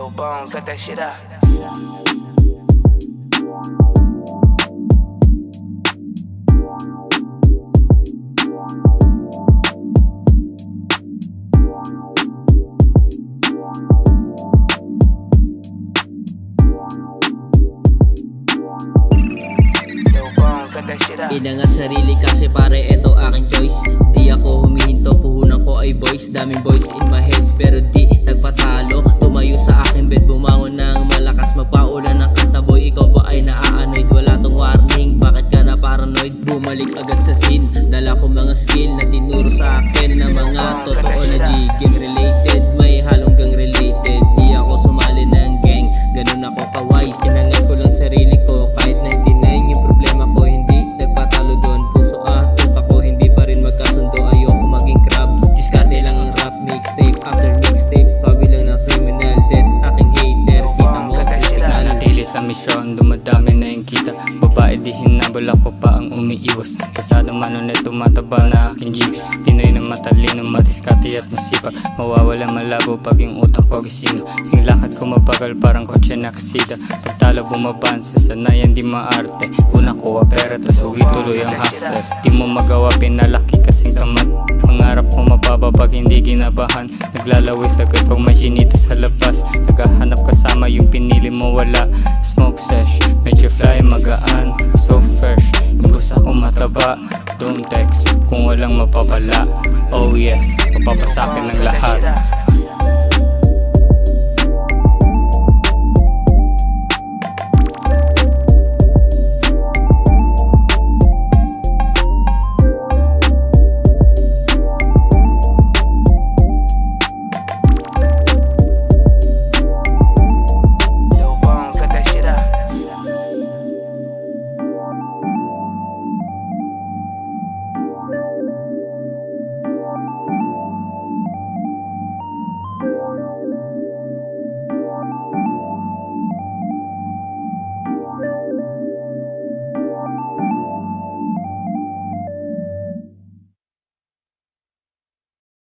Yo, Bones, set that shit up. Inangat sarili kasi pare eto aking choice. Di ako humihinto, puhunan ko ay voice. Daming voice in my head pero di nagpatalo. Tumayo sa aking bed, bumangon ng malakas. Magpaulan ng kanta boy, ikaw ba ay naa-annoyed? Wala tong warning, bakit ka na paranoid? Bumalik agad sa scene, dala ko mga skill na tinuro sa akin na mga totoo na G-game related. May halong gang related, di ako sumali ng gang. Ganun ako ka-wise, tinangat ko lang sarili ko. Kahit 99 yung problema ko, hindi nagpatalo doon. Puso at utak ko, hindi pa rin magkasundo. Ayoko maging crab, diskarte lang ang rap. Mixtape after mixtape, pabilang ng criminal deaths. Aking hater, kita mo nanatili sa misyon, dumadami na yung kita. Babae di hinabol, ako pa ang umiiwas. Pasado man ulit tumataba na aking jigs. Pinoy na matalino, madiskarte at masipag. Mawawala malabo pag yung utak ko gising. Yung lakad ko mabagal parang kotse na kasita. Pagtalo bumaban sa sanayan di maarte. Una kuha pera tas uwi tuloy ang hustle. Di mo magawa pinalaki kasing kamat. Pangarap ko mababa pag hindi ginabahan. Naglalawis agad pag may sinita sa labas. Naghahanap kasama yung pinili mo wala. Smoke sesh, medyo fly magaan. So fresh, imbus ako mataba. Don't text kung walang mapapala. Oh yes, mapapasakin ng lahat.